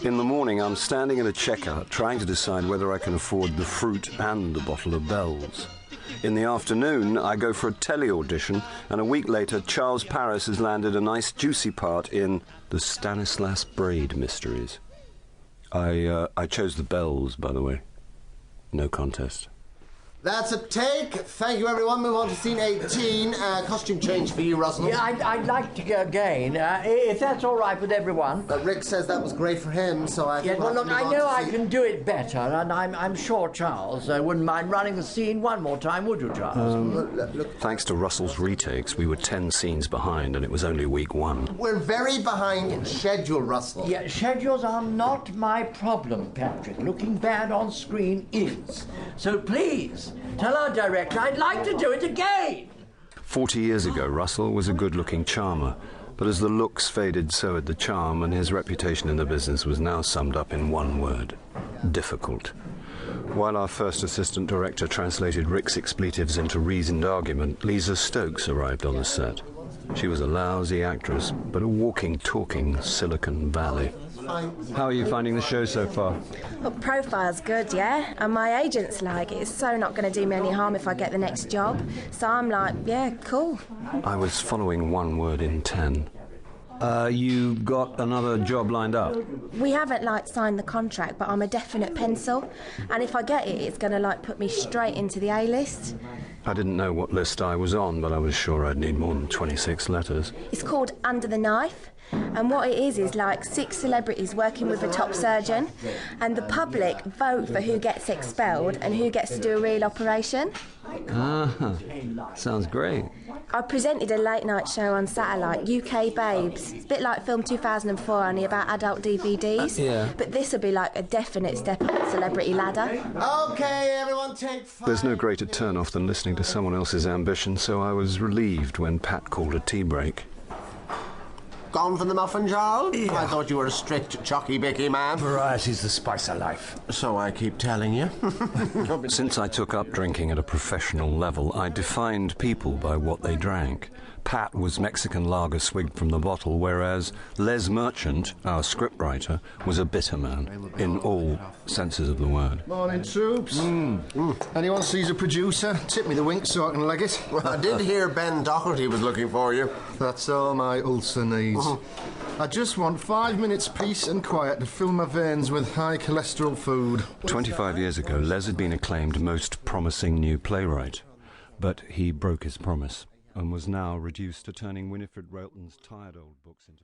In the morning, I'm standing at a checkout trying to decide whether I can afford the fruit and the bottle of bells. In the afternoon, I go for a tele-audition, and a week later, Charles Paris has landed a nice juicy part in the Stanislaus Braid Mysteries. I chose the bells, by the way. No contest. That's a take. Thank you, everyone. Move on to scene 18. Costume change for you, Russell. Yeah, I'd like to go again, if that's all right with everyone. Rick says that was great for him, so I... Yeah, well, look, I know I can do it better, and I'm sure Charles wouldn't mind running the scene one more time, would you, Charles? Look. Thanks to Russell's retakes, we were 10 scenes behind, and it was only week 1. We're very behind in schedule, Russell. Yeah, schedules are not my problem, Patrick. Looking bad on screen is. So please, tell our director I'd like to do it again. 40 years ago, Russell was a good-looking charmer, but as the looks faded, so had the charm, and his reputation in the business was now summed up in one word: difficult. While our first assistant director translated Rick's expletives into reasoned argument, Lisa Stokes arrived on the set. She was a lousy actress, but a walking, talking Silicon Valley. How are you finding the show so far? Well, profile's good, yeah? And my agent's like, it's so not going to do me any harm if I get the next job. So I'm like, yeah, cool. I was following one word in 10. You got another job lined up? We haven't, signed the contract, but I'm a definite pencil. And if I get it, it's going to, put me straight into the A-list. I didn't know what list I was on, but I was sure I'd need more than 26 letters. It's called Under the Knife. And what it is 6 celebrities working with a top surgeon, and the public vote for who gets expelled and who gets to do a real operation. Ah, sounds great. I presented a late-night show on satellite, UK Babes. It's a bit like Film 2004, only about adult DVDs. Yeah. But this will be like a definite step up the celebrity ladder. Okay, everyone, take 5. There's no greater turn-off than listening to someone else's ambition, so I was relieved when Pat called a tea break. Gone for the muffin, Charles? Yeah. I thought you were a strict chocky-bicky man. Variety's the spice of life. So I keep telling you. Since I took up drinking at a professional level, I defined people by what they drank. Pat was Mexican lager swigged from the bottle, whereas Les Merchant, our scriptwriter, was a bitter man, in all senses of the word. Morning, troops. Anyone sees a producer, tip me the wink so I can leg it. Well, I did hear Ben Doherty was looking for you. That's all my ulcer needs. I just want 5 minutes peace and quiet to fill my veins with high cholesterol food. 25 years ago, Les had been acclaimed most promising new playwright, but he broke his promise and was now reduced to turning Winifred Railton's tired old books into